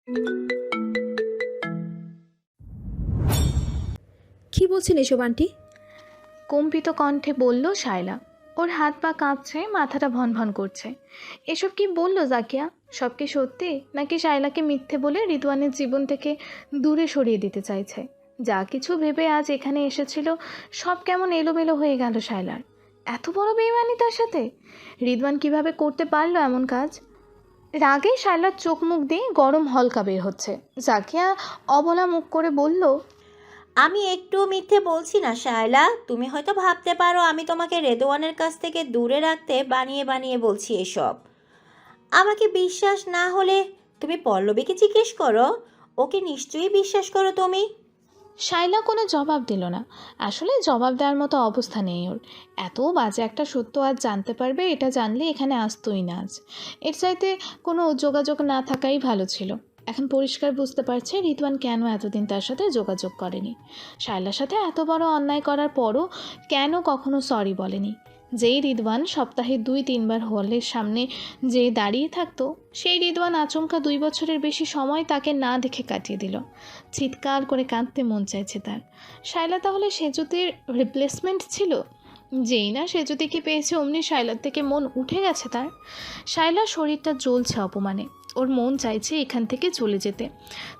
কি বলছেন এসব আন্টি? কম্পিত কণ্ঠে বলল শায়লা। ওর হাত পা কাঁপছে, মাথাটা ভনভন করছে। এসব কি বলল জাকিয়া? সব কি সত্যি, নাকি শায়লাকে মিথ্যে বলে রিদওয়ানের জীবন থেকে দূরে সরিয়ে দিতে চাইছে? যা কিছু ভেবে আজ এখানে এসেছিল সব কেমন এলোমেলো হয়ে গেল শায়লার। এত বড় বেইমানি তার সাথে! রিদওয়ান কিভাবে করতে পারলো এমন কাজ? রাগে শায়লার চোখ মুখ দিয়ে গরম হলকা বের হচ্ছে। জাকিয়া অবলা মুখ করে বলল, আমি একটু মিথ্যে বলছি না শায়লা। তুমি হয়তো ভাবতে পারো আমি তোমাকে রেদওয়ানের কাছ থেকে দূরে রাখতে বানিয়ে বানিয়ে বলছি এসব। আমাকে বিশ্বাস না হলে তুমি পল্লবীকে জিজ্ঞেস করো, ওকে নিশ্চয়ই বিশ্বাস করো তুমি। শায়লা কোনো জবাব দিল না। আসলে জবাব দেওয়ার মতো অবস্থা নেই ওর। এত বাজে একটা সত্য আজ জানতে পারবে, এটা জানলে এখানে আসতোই না আজ। এর চাইতে কোনো যোগাযোগ না থাকাই ভালো ছিল। এখন পরিষ্কার বুঝতে পারছে রিদওয়ান কেন এতদিন তার সাথে যোগাযোগ করেনি। শায়লার সাথে এত বড় অন্যায় করার পরও কেন কখনো সরি বলেনি। যেই রিদওয়ান সপ্তাহে 2-3 বার হলের সামনে যে দাঁড়িয়ে থাকতো, সেই রিদওয়ান আচমকা 2 বছরের বেশি সময় তাকে না দেখে কাটিয়ে দিল। চিৎকার করে কাঁদতে মন চাইছে তার। শায়লা তাহলে সেজুতির রিপ্লেসমেন্ট ছিল? যেই না সেজুতিকে পেয়েছে অমনি শায়লার থেকে মন উঠে গেছে তার। শায়লার শরীরটা জ্বলছে অপমানে। ওর মন চাইছে এখান থেকে চলে যেতে।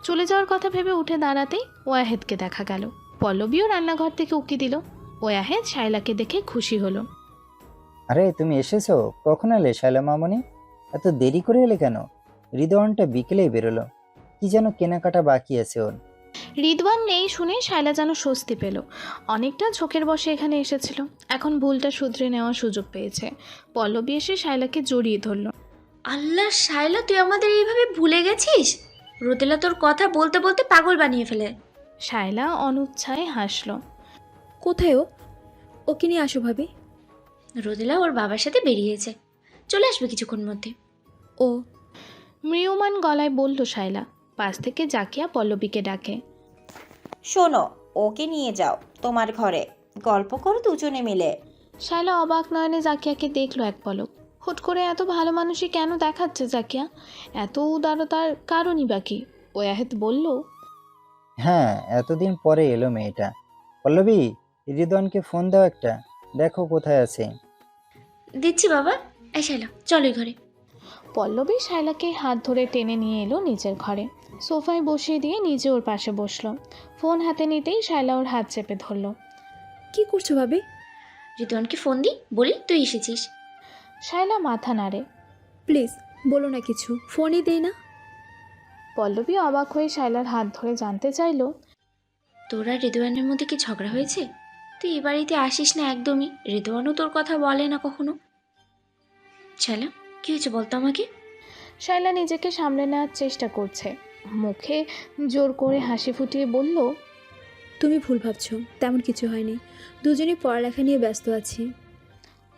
চলে যাওয়ার কথা ভেবে উঠে দাঁড়াতেই ওয়াহেদকে দেখা গেল। পল্লবীও রান্নাঘর থেকে উকি দিল। ওয়াহেদ শায়লাকে দেখে খুশি হলো। আরে তুমি এসেছো, কখন এলে শায়লা মামনি? এত দেরি করে এলে কেন? হৃদয়নটা বিকেলেই বেরোলো, কি যেন কেনাকাটা বাকি আছে ওর। রিদওয়ান নেই শুনে শায়লা যেন স্বস্তি পেল। অনেকটা ঝোঁকের বসে এখানে এসেছিল, এখন ভুলটা শুধরে নেওয়ার সুযোগ পেয়েছে। পল্লবী এসে শায়লাকে জড়িয়ে ধরল। আল্লাহ শায়লা, তুই আমাদের এইভাবে ভুলে গেছিস? রোদেলা তোর কথা বলতে বলতে পাগল বানিয়ে ফেলে। শায়লা অনুচ্ছায় হাসল। কোথায় ও? ওকে নিয়ে আসো ভাবি। রোদেলা ওর বাবার সাথে বেরিয়েছে, চলে আসবে কিছুক্ষণ মধ্যে। ও ম্রিয়মান গলায় বলল শায়লা। পাশ থেকে জাকিয়া পল্লবীকে ডাকে। শোনো, ওকে নিয়ে যাও তোমার ঘরে, গল্প করো দুজনে মিলে। শায়লা অবাক নয়নে জাকিয়াকে দেখলো এক পলক। হুট করে এত ভালো মানুষই কেন দেখাচ্ছে জাকিয়া? এত উদারতার কারণই বাকি। ওয়াহেদ বলল, হ্যাঁ, এতদিন পরে এলো মেয়েটা। পল্লবী, হৃদয়নকে ফোন দাও একটা, দেখো কোথায় আছে। দিচ্ছি বাবা। এই শায়লা চল ওই ঘরে। পল্লবী শায়লাকে হাত ধরে টেনে নিয়ে এলো নিজের ঘরে। সোফায় বসিয়ে দিয়ে নিজে ওর পাশে বসলো। ফোন হাতে নিতেই শায়লা ওর হাত চেপে ধরলো। কি করছো ভাবি? রিদওয়ানকে ফোন দি, বলি তুই এসেছিস। শায়লা মাথা নাড়ে। প্লিজ বলো না কিছু, ফোনই দেই না। পল্লবী অবাক হয়ে শায়লার হাত ধরে জানতে চাইল, তোরা রিদওয়ানের মধ্যে কি ঝগড়া হয়েছে? তুই এ বাড়িতে আসিস না একদমই, রিদওয়ানও তোর কথা বলে না কখনো। শায়লা কি হয়েছে বলতো আমাকে। শায়লা নিজেকে সামলে নেওয়ার চেষ্টা করছে। মুখে জোর করে হাসি ফুটিয়ে বলল, তুমি ভুল ভাবছো, তেমন কিছু হয়নি। দুজনেই পড়ালেখা নিয়ে ব্যস্ত আছি।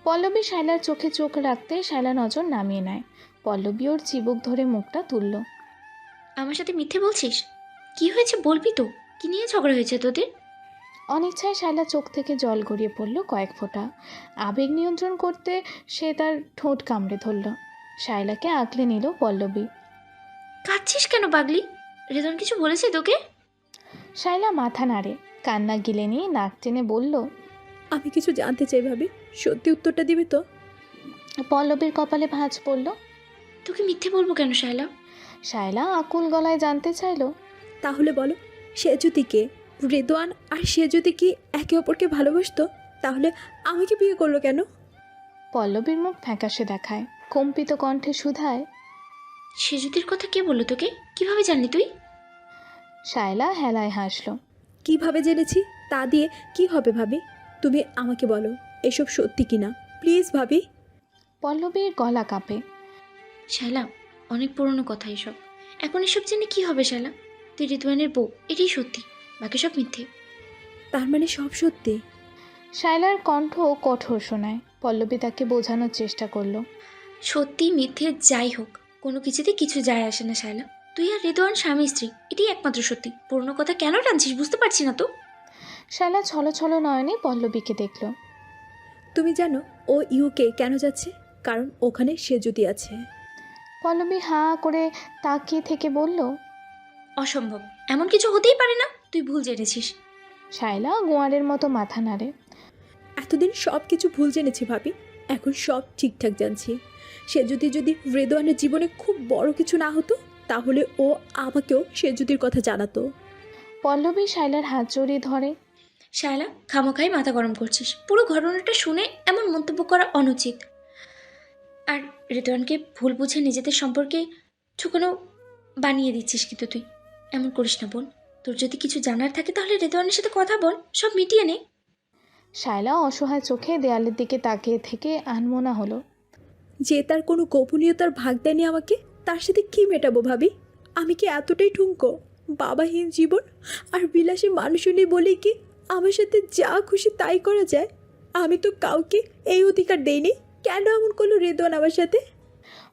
পল্লবী শায়লার চোখে চোখ রাখতে শায়লা নজর নামিয়ে নেয়। পল্লবী ওর চিবুক ধরে মুখটা তুলল। আমার সাথে মিথ্যে বলছিস? কি হয়েছে বলবি তো? কি নিয়ে ঝগড়া হয়েছে তোদের? অনিচ্ছায় শায়লা চোখ থেকে জল গড়িয়ে পড়ল কয়েক ফোঁটা। আবেগ নিয়ন্ত্রণ করতে সে তার ঠোঁট কামড়ে ধরল। শায়লাকে আগলে নিল পল্লবী। কাঁদছিস কেন পাগলি? রিদওয়ান কিছু বলেছে তোকে? শায়লা মাথা নাড়ে, কান্না গিলে নিয়ে নাক টেনে বলল, আমি কিছু জানতে চাই ভাবি, সত্যি উত্তরটা দিবে তো? পল্লবীর কপালে ভাঁজ পড়ল। তোকে মিথ্যে বলবো কেন শায়লা? শায়লা আকুল গলায় জানতে চাইল, তাহলে বলো, সে যদি কে? রেদওয়ান আর সে যদি কি একে অপরকে ভালোবাসতো, তাহলে আমাকে বিয়ে করলো কেন? পল্লবীর মুখ ফ্যাকাশে দেখায়, কম্পিত কণ্ঠে শুধায়। সেজুতির কথা কে বললো তোকে? কিভাবে জানলি তুই? শায়লা হেলায় হাসল। কিভাবে জেনেছি তা দিয়ে কি হবে ভাবি? তুমি আমাকে বলো, এসব সত্যি কিনা প্লিজ ভাবি। পল্লবীর গলা কাঁপে। শায়লা অনেক পুরনো কথা এসব, এখন এসব জেনে কি হবে শায়লা? তুই রিদওয়ানের বউ, এটাই সত্যি, বাকি সব মিথ্যে। তার মানে সব সত্যি? শায়লার কণ্ঠ কঠোর শোনায়। পল্লবী তাকে বোঝানোর চেষ্টা করলো। সত্যি মিথ্যে যাই হোক, কোনো কিছুতে কিছু যায় আসে না শায়লা। তুই আর রিদওয়ান স্বামী স্ত্রী, এটাই একমাত্র সত্যি। পুরনো কথা কেন টানছিস বুঝতে পারছি না তো। শায়লা ছলো ছলো নয়নে পল্লবীকে দেখল। তুমি জানো ও ইউকে কেন যাচ্ছে? কারণ ওখানে সে যদি আছে। পল্লবী হাঁ করে তাকিয়ে থেকে বলল, অসম্ভব, এমন কিছু হতেই পারে না, তুই ভুল জেনেছিস। শায়লা গোয়ারের মতো মাথা নাড়ে। এতদিন সব কিছু ভুল জেনেছি ভাবি, এখন সব ঠিকঠাক জানছি। সে যদি রেদওয়ানের জীবনে খুব বড় কিছু না হতো, তাহলে ও আমাকেও সে যদির কথা জানাতো। পল্লবী শায়লার হাত জড়িয়ে ধরে। শায়লা, খামোখাই মাথা গরম করছিস, পুরো ঘটনাটা শুনে এমন মন্তব্য করা অনুচিত। আর রেদওয়ানকে ভুল বুঝে নিজেদের সম্পর্কে ঠুকানো বানিয়ে দিচ্ছিস কিন্তু তুই। এমন করিস না বোন, তোর যদি কিছু জানার থাকে তাহলে রেদওয়ানের সাথে কথা বল, সব মিটিয়ে নে। শায়লা অসহায় চোখে দেয়ালের দিকে তাকিয়ে থেকে আনমনা হলো। যে তার কোনো গোপনীয়তার ভাগ দেয়নি আমাকে, তার সাথে কি মেটাবো ভাবি? আমি কি এতটাই ঠুনকো? বাবাহীন জীবন আর বিলাসী মানুষও নেই বলেই কি আমার সাথে যা খুশি তাই করা যায়? আমি তো কাউকে এই অধিকার দেইনি। কেন এমন করলো রেদওয়ান আমার সাথে?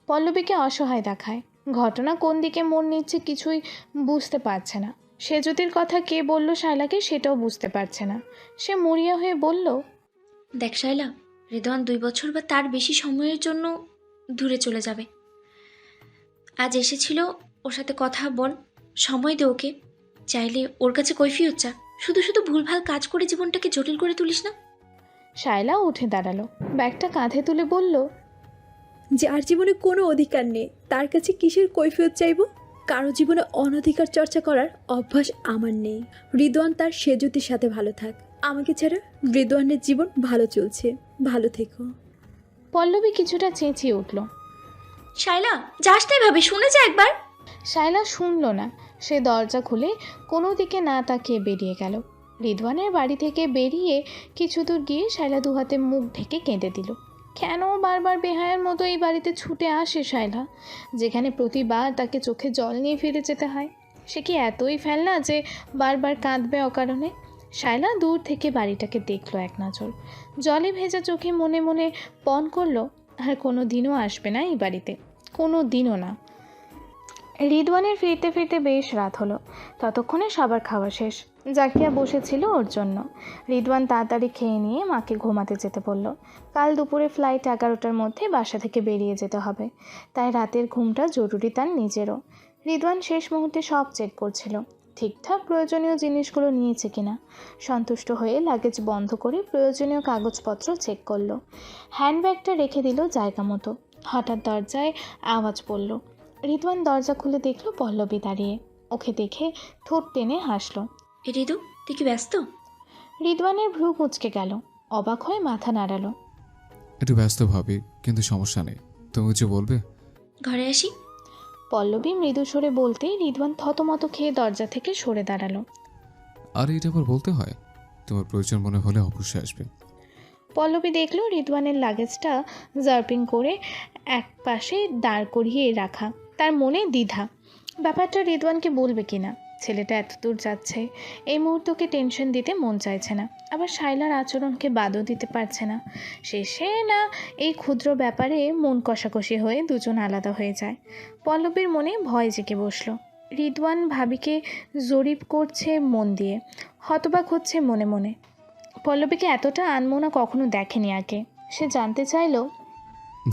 পল্লবীকে অসহায় দেখায়। ঘটনা কোন দিকে মোড় নিচ্ছে কিছুই বুঝতে পারছে না। সেজুতির কথা কে বলল শায়লাকে সেটাও বুঝতে পারছে না। সে মরিয়া হয়ে বলল, দেখ শায়লা, রেদওয়ান 2 বছর বা তার বেশি সময়ের জন্য দূরে চলে যাবে। আজ এসেছিল, ওর সাথে কথা বল, সময় দে ওকে। চাইলে ওর কাছে কৈফিয়ত চা, শুধু শুধু ভুলভাল কাজ করে জীবনটাকে জটিল করে তুলিস না। শায়লা উঠে দাঁড়ালো, ব্যাগটা কাঁধে তুলে বলল, যার জীবনে কোনো অধিকার নেই তার কাছে কিসের কৈফিয়ত চাইব? কারো জীবনে অনধিকার চর্চা করার অভ্যাস আমার নেই। রিদওয়ান তার সেজুতির সাথে ভালো থাক, আমাকে ছাড়া রিদওয়ানের জীবন ভালো চলছে। ভালো থেকো। পল্লবী কিছুটা চেঁচিয়ে উঠল। শায়লা, যাস না এভাবে, শুনে যা একবার। শায়লা শুনল না। সে দরজা খুলে কোনো দিকে না তাকিয়ে বেরিয়ে গেল। রিদওয়ানের বাড়ি থেকে বেরিয়ে কিছু দূর গিয়ে শায়লা দুহাতে মুখ ঢেকে কেঁদে দিল। কেন বারবার বেহায়ার মতো এই বাড়িতে ছুটে আসে শায়লা, যেখানে প্রতিবার তাকে চোখে জল নিয়ে ফিরে যেতে হয়? সে কি এতই ফেলনা যে বারবার কাঁদবে অকারণে? শায়লা দূর থেকে বাড়িটাকে দেখলো এক নজর, জলে ভেজা চোখে মনে মনে পণ করলো আর কোনো দিনও আসবে না এই বাড়িতে, কোনো দিনও না। রিদওয়ানের ফিরতে ফিরতে বেশ রাত হলো। ততক্ষণে সবার খাওয়া শেষ। জাকিয়া বসেছিল ওর জন্য। রিদওয়ান তাড়াতাড়ি খেয়ে নিয়ে মাকে ঘুমাতে যেতে বলল। কাল দুপুরে ফ্লাইট 11টার মধ্যে বাসা থেকে বেরিয়ে যেতে হবে, তাই রাতের ঘুমটা জরুরি তার নিজেরও। রিদওয়ান শেষ মুহূর্তে সব চেক করছিল, ঠিকঠাক প্রয়োজনীয় জিনিসগুলো নিয়েছে কিনা। সন্তুষ্ট হয়ে লাগেজ বন্ধ করে প্রয়োজনীয় কাগজপত্র চেক করলো। হ্যান্ডব্যাগটা রেখে দিল জায়গা মতো। হঠাৎ দরজায় আওয়াজ পড়ল। রিদওয়ান দরজা খুলে দেখলো পল্লবী দাঁড়িয়ে। ওকে দেখে ঠোঁট টেনে হাসলো। এ রিদু, তুই কি ব্যস্ত? রিদওয়ানের ভ্রু কুঁচকে গেল, অবাক হয়ে মাথা নাড়ালো। একটু ব্যস্ত ভাবি, কিন্তু সমস্যা নেই, তুমি যে বলবে। ঘরে আসি? পল্লবী মৃদু সরে বলতেই রিদওয়ান থতমত খেয়ে দরজা থেকে সরে দাঁড়ালো। আর এটা আবার বলতে হয়? তোমার প্রয়োজন মনে হলে অবশ্যই আসবে। পল্লবী দেখলো রিদওয়ানের লাগেজটা জার্পিং করে এক পাশে দাঁড় করিয়ে রাখা। তার মনে দ্বিধা, ব্যাপারটা রিদওয়ানকে বলবে কিনা। ছেলেটা এত দূর যাচ্ছে, এই মুহূর্তকে টেনশন দিতে মন চাইছে না, আবার শায়লার আচরণকে বাদও দিতে পারছে না। শেষে না এই ক্ষুদ্র ব্যাপারে মন কষাকষি হয়ে দুজন আলাদা হয়ে যায়। পল্লবীর মনে ভয় জেগে বসলো। রিদওয়ান ভাবিকে জরিপ করছে মন দিয়ে, হতবাক হচ্ছে মনে মনে। পল্লবীকে এতটা আনমনা কখনো দেখেনি আগে। সে জানতে চাইলো,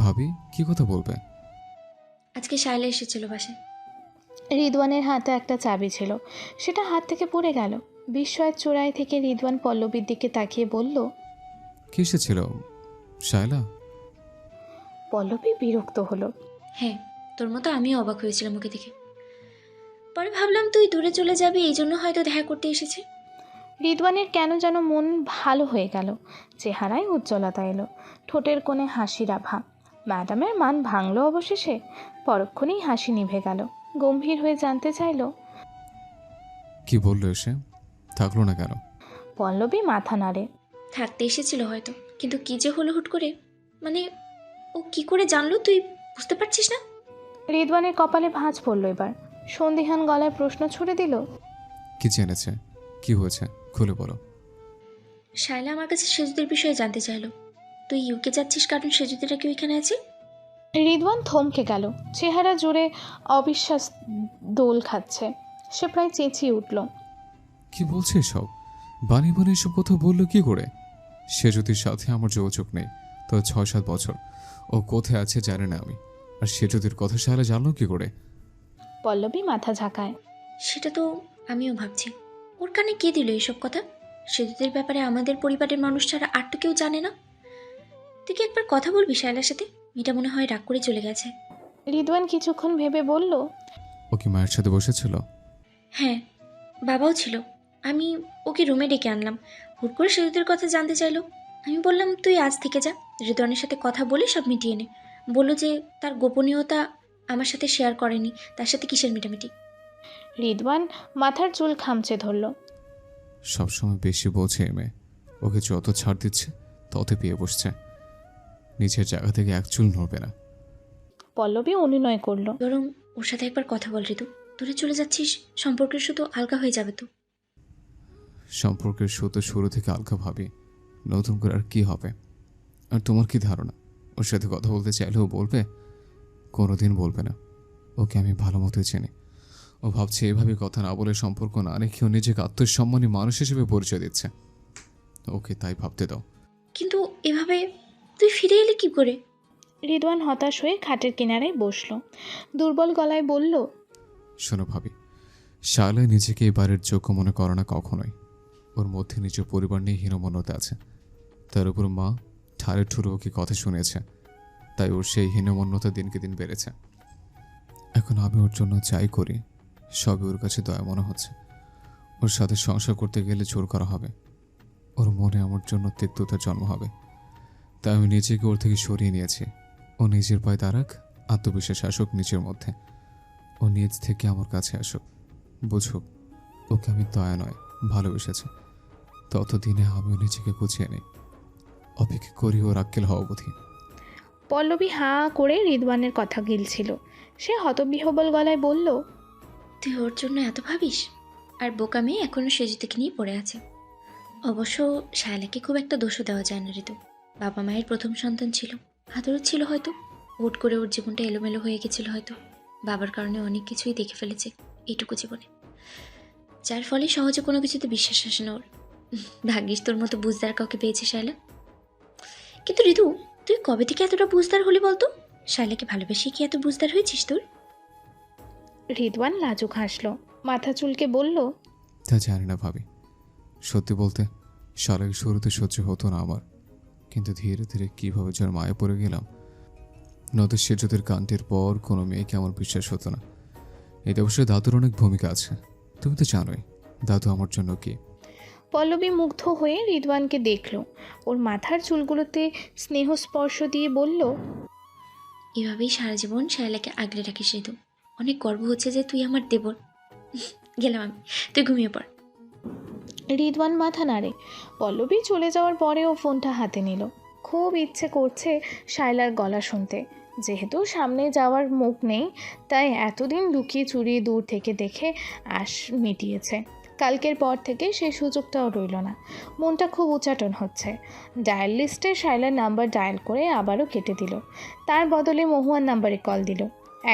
ভাবি কি কথা বলবে? আজকে শায়লা এসেছিল বাসায়। রিদওয়ানের হাতে একটা চাবি ছিল, সেটা হাত থেকে পড়ে গেল। বিস্ময়ের চূড়ায় থেকে রিদওয়ান পল্লবীর দিকে তাকিয়ে বলল, কি এসেছিল? শায়লা? পল্লবী বিরক্ত হলো। হ্যাঁ, তোর মতো আমিও অবাক হয়েছিলাম ওকে দেখে। পরে ভাবলাম তুই দূরে চলে যাবি, এই জন্য হয়তো দেখা করতে এসেছে। রিদওয়ানের কেন যেন মন ভালো হয়ে গেল। চেহারায় উজ্জ্বলতা এলো, ঠোঁটের কোণে হাসির আভা। ম্যাডামের মান ভাঙল অবশেষে। পরক্ষণেই হাসি নিভে গেল। গম্ভীর হয়ে জানতে চাইল, কি বললো এসে? থাকলো না কেন? পল্লবী মাথা নাড়ে। থাকতে এসেছিল হয়তো, কিন্তু কি যে হলো হুট করে, মানে ও কি করে জানলো তুই বুঝতে পারছিস না? রিদওয়ানের কপালে ভাঁজ পড়ল এবার। সন্দিহান গলায় প্রশ্ন ছুড়ে দিল, কি জেনেছে? কি হয়েছে খুলে বলো। শায়লা আমার কাছে সেজুদের বিষয়ে জানতে চাইলো। তুই ইউকে যাচ্ছিস কারণ সেজুদিরা কেউ এখানে আছে? রিদওয়ান থমকে গেল, চেহারা জুড়ে অবিশ্বাস দোল খাচ্ছে। সে প্রায় চেঁচিয়ে উঠল, কি বলছে সব? বানিয়ে বানিয়ে এসব কথা বললো কি করে? সে যদি সাথে আমার যোগাযোগ নেই তো 6-7 বছর, ও কোথায় আছে জানে না আমি। আর সে যদির কথা শায়লা জানলো কি করে? পল্লবী মাথা ঝাঁকায়। সেটা তো আমিও ভাবছি। ওর কানে কে দিল এইসব কথা? সেতুদের ব্যাপারে আমাদের পরিবারের মানুষ ছাড়া আর তো কেউ জানে না। তুই কি একবার কথা বলবি শায়লার সাথে? মেয়েটা মনে হয় রাগ করে চলে গেছে। রিদওয়ান কিছুক্ষণ ভেবে বলল, ও কি মায়ের সাথে বসেছিল? হ্যাঁ, বাবাও ছিল। আমি ওকে রুমে ডেকে আনলাম। হুট করে সেতুদের কথা জানতে চাইলো। আমি বললাম তুই আজ থেকে যা, রিদওয়ানের সাথে কথা বলে সব মিটিয়ে নে। বললো যে তার গোপনীয়তা আমার সাথে শেয়ার করেনি, তার সাথে কিসের মিটামিটি। রিদওয়ান মাথার চুল খামচে ধরল। সবসময় বেশি বোঝে এই মেয়ে। ওকে যত ছাড় দিচ্ছে তত পেয়ে বসছে। নিচের জায়গা থেকে এক চুল নড়বে না। পল্লবী অনুনয় করল। বরং ওর সাথে একবার কথা বল ঋতু। তোরে চলে যাচ্ছিস, সম্পর্কের শুধু আলগা হয়ে যাবে তো। সম্পর্কের সুতো শুরু থেকে আলগা ভাবি, নতুন করে আর কি হবে? আর তোমার কি ধারণা ওর সাথে কথা বলতে চাইলেও বলবে? কোনোদিন বলবে না। ওকে আমি ভালো মতোই চিনি। ও ভাবছে এভাবে কথা না বলে, সম্পর্ক না রেখেও নিজেকে আত্মসম্মানী মানুষ হিসেবে পরিচয় দিচ্ছে। ওকে তাই ভাবতে দাও। কিন্তু এভাবে তুই ফিরে এলি কি করে? রিদওয়ান হতাশ হয়ে খাটের কিনারায় বসল। দুর্বল গলায় বলল, শোনো ভাবি, শায়লা নিজেকে এই বাড়ির যোগ্য মনে করে না কখনোই। ওর মধ্যে নিজের পরিবার নিয়ে হীনমন্যতা আছে। তার উপর মা ঠাড়ে ঠুরে ওকে কথা শুনেছে, তাই ওর সেই হীনমন্যতা দিনকে দিন বেড়েছে। এখন আমি ওর জন্য যাই করি সবই ওর কাছে দয়া মনে হচ্ছে। ওর সাথে সংসার করতে গেলে জোর করা হবে। ওর মনে আমার জন্য তিক্ততার জন্ম হবে। তাই আমি নিজেকে ওর থেকে সরিয়ে নিয়েছি। ও নিজের পায়ে দাঁড়াক, আত্মবিশ্বাস আসুক নিজের মধ্যে। ও নিজ থেকে আমার কাছে আসুক, বুঝুক ওকে আমি দয়া নয় ভালোবেসেছি। ততদিনে আমিও নিজেকে গুছিয়ে নিই। অপেক্ষা করি ওর আক্কেল হওয়া অবধি। পল্লবী হাঁ করে রিদওয়ানের কথা গিলছিল। সে হতবিহ্বল গলায় বলল, তুই ওর জন্য এত ভাবিস? আর বোকা মেয়ে এখনও সেজুতিকে নিয়ে পড়ে আছে। অবশ্য শায়লাকে খুব একটা দোষও দেওয়া যায় না ঋতু। বাবা মায়ের প্রথম সন্তান ছিল, আদরও ছিল হয়তো। হুট করে ওর জীবনটা এলোমেলো হয়ে গেছিল হয়তো। বাবার কারণে অনেক কিছুই দেখে ফেলেছে এইটুকু জীবনে, যার ফলে সহজে কোনো কিছুতে বিশ্বাস আসে না ওর। ভাগ্যিস তোর মতো বুঝদার কাউকে পেয়েছে শায়লা। কিন্তু ঋতু, তুই কবে থেকে এতটা বুঝদার হলি বলতো? শায়লাকে ভালোবেসে কি এত বুঝদার হয়েছিস তোর? রিদওয়ান লাজুক হাসল, মাথা চুলকে বলল, তা জানি না ভাবি। সত্যি বলতে শালাকে শুরুতে সহ্য হতো না আমার, কিন্তু ধীরে ধীরে কীভাবে যার মায়ে পড়ে গেলাম। নদের সেজুদের কাণ্ডের পর কোনো মেয়েকে আমার বিশ্বাস হতো না। এতে অবশ্যই দাদুর অনেক ভূমিকা আছে। তুমি তো জানোই দাদু আমার জন্য কি। পল্লবী মুগ্ধ হয়ে রিদওয়ানকে দেখল। ওর মাথার চুলগুলোতে স্নেহ স্পর্শ দিয়ে বলল, এভাবেই সারা জীবন শায়লাকে আগলে রাখিস ঋতু। অনেক গর্ব হচ্ছে যে তুই আমার দেবর। গেলাম আমি, তুই ঘুমিয়ে পড়। রিদওয়ান মাথা নাড়ে। পল্লবী চলে যাওয়ার পরেও ফোনটা হাতে নিল। খুব ইচ্ছে করছে শায়লার গলা শুনতে। যেহেতু সামনে যাওয়ার মুখ নেই, তাই এতদিন লুকিয়ে চুরিয়ে দূর থেকে দেখে আশ মিটিয়েছে। কালকের পর থেকে সেই সুযোগটাও রইল না। মনটা খুব উচাটন হচ্ছে। ডায়াল লিস্টে শায়লার নাম্বার ডায়াল করে আবারও কেটে দিল। তার বদলে মহুয়ার নাম্বারে কল দিল।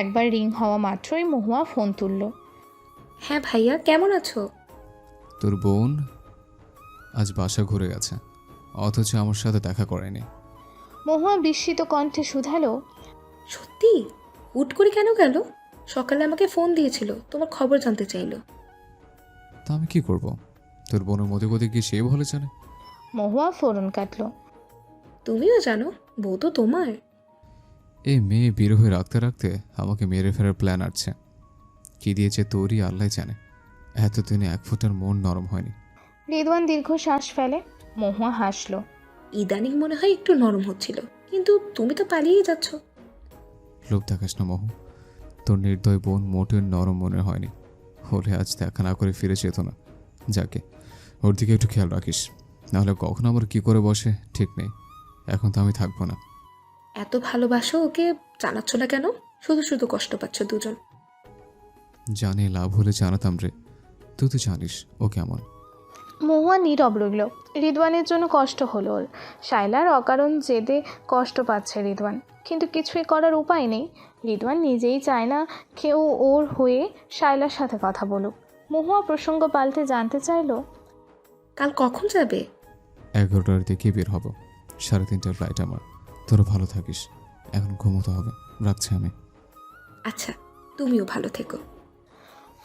একবার রিং হওয়া মাত্রই মহুয়া ফোন তুলল। হ্যাঁ ভাইয়া, কেমন আছো? তোর বোন আজ বাসা ঘুরে গেছে, অথচ আমার সাথে দেখা করেনি। মহুয়া বিস্মিত কণ্ঠে শুধালো, সত্যি? হুট করে কেন গেল? সকালে আমাকে ফোন দিয়েছিল, তোমার খবর জানতে চাইলো। তা আমি কি করব? তোর বোনের মধ্যে কোথায় কি সে ভালো জানে। মহুয়া ফোরন কাটল। তুমিও জানো, বউ তো তোমার। এই মেয়ে বের হয়ে রাখতে রাখতে আমাকে মেরে ফেরার প্ল্যান আসছে। কি দিয়েছে তোরই আল্লাহ জানে। এতদিনে এক ফোঁটার মন নরম হয়নি। রিদওয়ান দীর্ঘ শ্বাস ফেলে। মহুয়া হাসল। ইদানিং মনে হয় একটু নরম হচ্ছিল, কিন্তু তুমি তো পালিয়েই যাচ্ছ। লোভ দেখাস না মহু। তোর নির্দয় বোন মোটেও নরম মনে হয়নি। হলে আজ দেখা না করে ফিরে যেত না। যাকে ওর দিকে একটু খেয়াল রাখিস, নাহলে কখন আমার কি করে বসে ঠিক নেই। এখন তো আমি থাকবো না। এত ভালোবাসো ওকে, জানাচ্ছ না কেন? শুধু শুধু কষ্ট পাচ্ছ দুজন। জানি লাভ হলে জানাতাম রে। তুই তো জানিস ও কেমন। মহুয়া নীরব রইল। রিদওয়ানের জন্য কষ্ট হলো ওর। শায়লার অকারণ জেদে কষ্ট পাচ্ছে রিদওয়ান, কিন্তু কিছুই করার উপায় নেই। রিদওয়ান নিজেই চায় না কেউ ওর হয়ে শায়লার সাথে কথা বলুক। মহুয়া প্রসঙ্গ পাল্টে জানতে চাইল, কাল কখন যাবে? 11টার দিকে বের হব। 3:30টার ফ্লাইট আমার। তোরা ভালো থাকিস। এখন ঘুমোতে হবে, রাখছি আমি। আচ্ছা, তুমিও ভালো থেকো।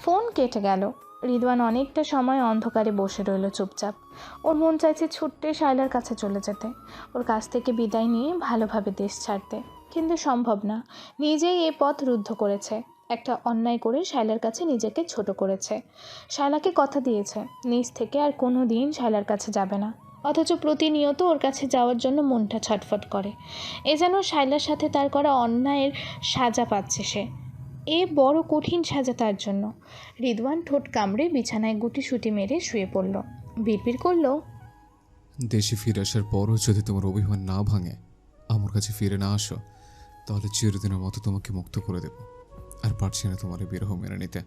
ফোন কেটে গেল। রিদওয়ান অনেকটা সময় অন্ধকারে বসে রইল চুপচাপ। ওর মন চাইছে ছুট্টে শায়লার কাছে চলে যেতে, ওর কাছ থেকে বিদায় নিয়ে ভালোভাবে দেশ ছাড়তে, কিন্তু সম্ভব না। নিজেই এ পথ রুদ্ধ করেছে, একটা অন্যায় করে শায়লার কাছে নিজেকে ছোট করেছে। শায়লাকে কথা দিয়েছে নিজ থেকে আর কোনো দিন শায়লার কাছে যাবে না, অথচ প্রতিনিয়ত ওর কাছে যাওয়ার জন্য মনটা ছটফট করে। এ যেন শায়লার সাথে তার করা অন্যায়ের সাজা পাচ্ছে সে। এ বড় কঠিন সাজা তার জন্য। রিদওয়ান ঠোঁট কামড়ে বিছানায় গুটিসুটি মেরে শুয়ে পড়ল। বিড়বিড় করল, দেশে ফিরে আসার পরও যদি তোমার অভিমান না ভাঙে, আমার কাছে ফিরে না আসো, তাহলে চিরদিনের মতো তোমাকে মুক্ত করে দেব। আর পারছি না তোমার এই বিরহ মেনে নিতে।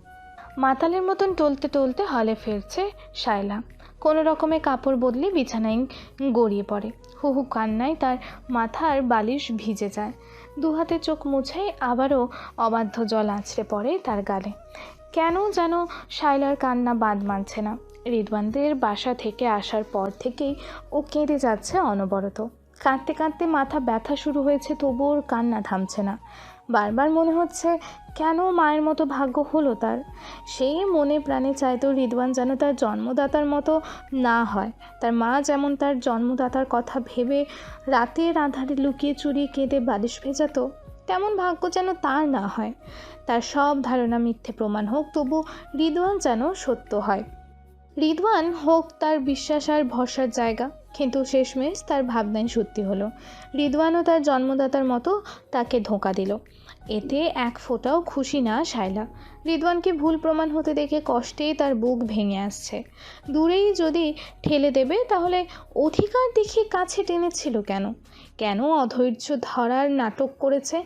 মাতালের মতন টলতে টলতে হলে ফিরছে শায়লা। কোনো রকমে কাপড় বদলে বিছানায় গড়িয়ে পড়ে। হু হু কান্নায় তার মাথার বালিশ ভিজে যায়। দুহাতে চোখ মুছে আবারও অবাধ্য জল আছড়ে পড়ে তার গালে। কেন যেন শায়লার কান্না বাদ মানছে না। রিদওয়ানদের বাসা থেকে আসার পর থেকেই ও কেঁদে যাচ্ছে অনবরত। কাঁদতে কাঁদতে মাথা ব্যথা শুরু হয়েছে, তবুও ওর কান্না থামছে না। বারবার মনে হচ্ছে কেন মায়ের মতো ভাগ্য হলো তার। সেই মনে প্রাণে চাইতো রিদওয়ান যেন তার জন্মদাতার মতো না হয়। তার মা যেমন তার জন্মদাতার কথা ভেবে রাতের আঁধারে লুকিয়ে চুরিয়ে কেঁদে বালিশ ভেজাতো, তেমন ভাগ্য যেন তার না হয়। তার সব ধারণা মিথ্যে প্রমাণ হোক, তবু রিদওয়ান যেন সত্য হয়। রিদওয়ান হোক তার বিশ্বাস আর ভরসার জায়গা, কিন্তু শেষমেশ তার ভাবনাই সত্যি হলো। রিদওয়ানও তার জন্মদাতার মতো তাকে ধোঁকা দিল। এতে এক ফোঁটাও খুশি না শায়লা। রিদওয়ানকে ভুল প্রমাণ হতে দেখে কষ্টেই তার বুক ভেঙে আসছে। দূরেই যদি ঠেলে দেবে তাহলে অধিকার দেখিয়ে কাছে টেনেছিল কেন? কেন অধৈর্য ধরার নাটক করেছে?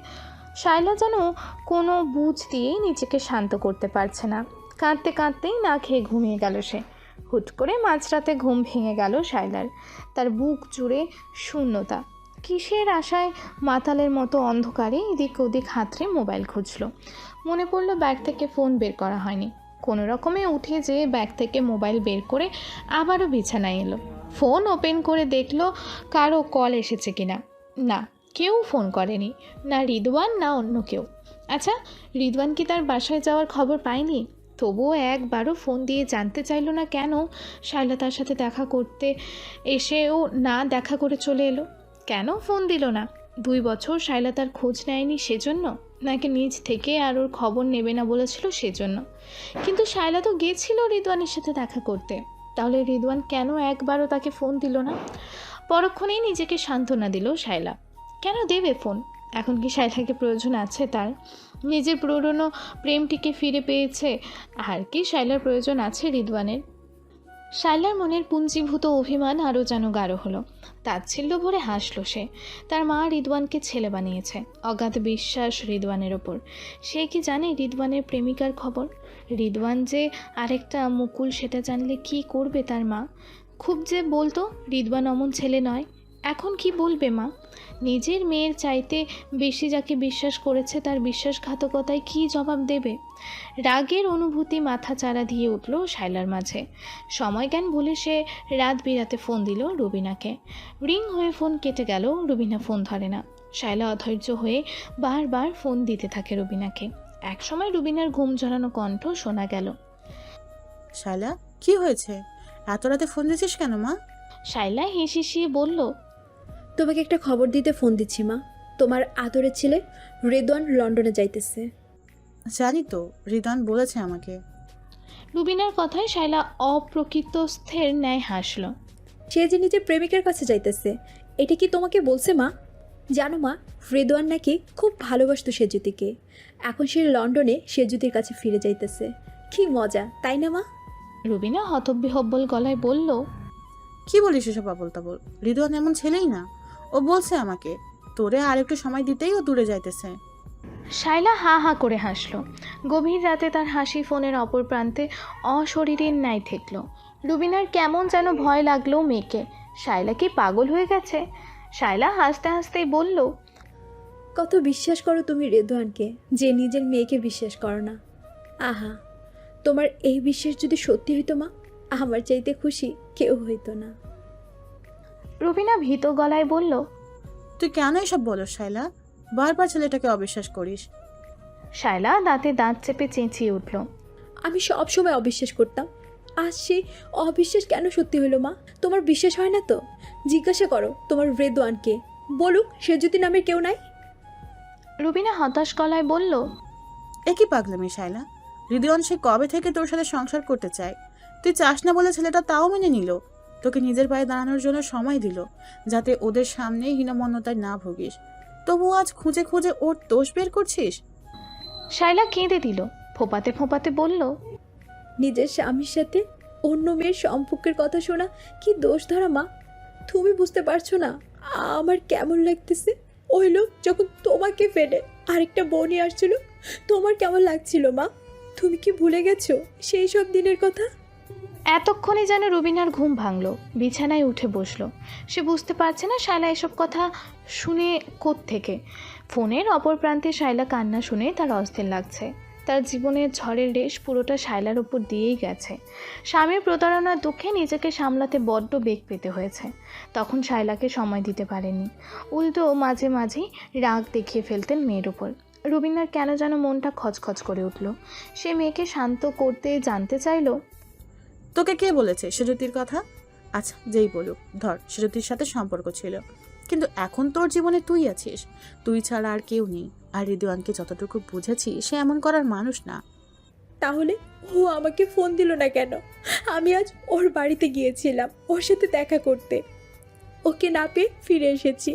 শায়লা যেন কোনো বুঝ দিয়েই নিজেকে শান্ত করতে পারছে না। কাঁদতে কাঁদতেই না খেয়ে ঘুমিয়ে গেল সে। হুট করে মাঝরাতে ঘুম ভেঙে গেল শায়লার। তার বুক জুড়ে শূন্যতা। কিসের আশায় মাতালের মতো অন্ধকারে এদিক ওদিক হাতড়ে মোবাইল খুঁজল। মনে পড়লো ব্যাগ থেকে ফোন বের করা হয়নি। কোনো রকমে উঠে যেয়ে ব্যাগ থেকে মোবাইল বের করে আবারও বিছানায় এলো। ফোন ওপেন করে দেখলো কারো কল এসেছে কিনা। না, কেউ ফোন করেনি, না রিদওয়ান না অন্য কেউ। আচ্ছা, রিদওয়ান কি তার বাসায় যাওয়ার খবর পায়নি? তবুও একবারও ফোন দিয়ে জানতে চাইল না কেন শায়লা তার সাথে দেখা করতে এসেও না দেখা করে চলে এলো? কেন ফোন দিল না? 2 বছর শায়লা তার খোঁজ নেয়নি সেজন্য, নাকি নিজ থেকে আর ওর খবর নেবে না বলেছিল সেজন্য? কিন্তু শায়লা তো গেছিল রিদওয়ানের সাথে দেখা করতে, তাহলে রিদওয়ান কেন একবারও তাকে ফোন দিল না? পরক্ষণেই নিজেকে সান্ত্বনা দিল শায়লা। কেন দেবে ফোন? এখন কি শায়লাকে প্রয়োজন আছে তার? নিজের পুরনো প্রেমটিকে ফিরে পেয়েছে, আর কি শায়লার প্রয়োজন আছে রিদওয়ানের? শায়লার মনের পুঞ্জীভূত অভিমান আরও যেন গাঢ় হলো। তাচ্ছিল্য ভরে হাসল সে। তার মা রিদওয়ানকে ছেলে বানিয়েছে, অগাধ বিশ্বাস রিদওয়ানের ওপর। সে কি জানে রিদওয়ানের প্রেমিকার খবর? রিদওয়ান যে আরেকটা মুকুল, সেটা জানলে কি করবে তার মা? খুব যে বলতো রিদওয়ান অমন ছেলে নয়। এখন কি বলবে মা? নিজের মেয়ের চাইতে বেশি যাকে বিশ্বাস করেছে তার বিশ্বাসঘাতকতায় কি জবাব দেবে? রাগের অনুভূতি মাথা চাড়া দিয়ে উঠল শায়লার মাঝে। সময়জ্ঞান ভুলে সে রাত বিরাতে ফোন দিল রুবিনাকে। রিং হয়ে ফোন কেটে গেল, রুবিনা ফোন ধরে না। শায়লা অধৈর্য হয়ে বারবার ফোন দিতে থাকে রুবিনাকে। একসময় রুবিনার ঘুম ঝরানো কণ্ঠ শোনা গেল। শায়লা, কি হয়েছে? এত রাতে ফোন দিয়েছিস কেন মা? শায়লা হেসে বলল, তোমাকে একটা খবর দিতে ফোন দিচ্ছি মা। তোমার আদরের ছেলে রিদওয়ান লন্ডনে যাইতেছে। জানি তো, রিদওয়ান বলেছে আমাকে। রুবিনার কথায় শায়লা অপ্রকৃতস্থের ন্যায় হাসল। সে যে নিজের প্রেমিকের কাছে যাইতেছে, এটা কি তোমাকে বলছে মা? জানো মা, রিদওয়ান নাকি খুব ভালোবাসতো সেজুতিকে। এখন সে লন্ডনে সেজুতির কাছে ফিরে যাইতেছে। কি মজা, তাই না মা? রুবিনা হতবিহব্বল গলায় বলল, কি বলিস এসব আবল তাবল? রিদওয়ান এমন ছেলেই না। ও বলছে আমাকে তোরে আর একটু সময় দিতেই ও দূরে যাইতেছে। শায়লা হা হা করে হাসল। গভীর রাতে তার হাসি ফোনের অপর প্রান্তে অশরীরের ন্যায় ঠেকল। রুবিনার কেমন যেন ভয় লাগলো মেয়েকে। শায়লা কি পাগল হয়ে গেছে? শায়লা হাসতে হাসতেই বলল, কত বিশ্বাস করো তুমি রিদওয়ানকে, যে নিজের মেয়েকে বিশ্বাস করো না। আহা, তোমার এই বিশ্বাস যদি সত্যি হইতো মা, আমার চাইতে খুশি কেউ হইতো না। রুবিনা ভীত গলায় বলল, তুই কেন এসব বলো শায়লা? বারবার ছেলেটাকে অবিশ্বাস করিস। শায়লা দাঁতে দাঁত চেপে চেঁচিয়ে উঠল, আমি সব সময় অবিশ্বাস করতাম। আজ সেই অবিশ্বাস কেন সত্যি হলো মা? তোমার বিশ্বাস হয় না তো? জিজ্ঞাসা করো তোমার রেদওয়ানকে, বলুক সে যদি নামের কেউ নাই। রুবিনা হতাশ গলায় বলল, এ কি পাগলামি শায়লা? রিদওয়ান সে কবে থেকে তোর সাথে সংসার করতে চায়, তুই চাস না বলে ছেলেটা তাও মেনে নিল, তোকে নিজের পায়ে দাঁড়ানোর জন্য সময় দিল যাতে ওদের সামনে হীনমন্যতায় না ভুগিস, তবু আজ খুঁজে খুঁজে ওর দোষ বের করছিস। শায়লা কেঁদে দিল, ফোপাতে ফোপাতে বলল, নিজের স্বামীর সাথে অন্য মেয়ের সম্পর্কের কথা শোনা কি দোষ ধরা মা? তুমি বুঝতে পারছো না আমার কেমন লাগতেছে? ওই লোক যখন তোমাকে ফেলে আরেকটা বউ নিয়ে আসছিল, তোমার কেমন লাগছিল মা? তুমি কি ভুলে গেছো সেই সব দিনের কথা? এতক্ষণে যেন রুবিনার ঘুম ভাঙল, বিছানায় উঠে বসলো। সে বুঝতে পারছে না শায়লা এসব কথা শুনে কোত্থেকে। ফোনের অপর প্রান্তে শায়লা কান্না শুনে তার অস্থির লাগছে। তার জীবনের ঝড়ের রেশ পুরোটা শায়লার উপর দিয়েই গেছে। স্বামীর প্রতারণার দুঃখে নিজেকে সামলাতে বড্ড বেগ পেতে হয়েছে। তখন শায়লাকে সময় দিতে পারেনি, উল্টো মাঝে মাঝেই রাগ দেখিয়ে ফেলতেন মেয়ের উপর। রুবিনার কেন যেন মনটা খচখচ করে উঠল। সে মেয়েকে শান্ত করতে জানতে চাইল, তোকে কে বলেছে সেজুতির কথা? আচ্ছা যেই বলুক, ধর সেজুতির সাথে সম্পর্ক ছিল, কিন্তু এখন তোর জীবনে তুই আছিস, তুই ছাড়া আর কেউ নেই। আর রিদওয়ানকে যতটুকু বুঝেছি সে এমন করার মানুষ না। তাহলে ও আমাকে ফোন দিল না কেন? আমি আজ ওর বাড়িতে গিয়েছিলাম ওর সাথে দেখা করতে, ওকে না পেয়ে ফিরে এসেছি।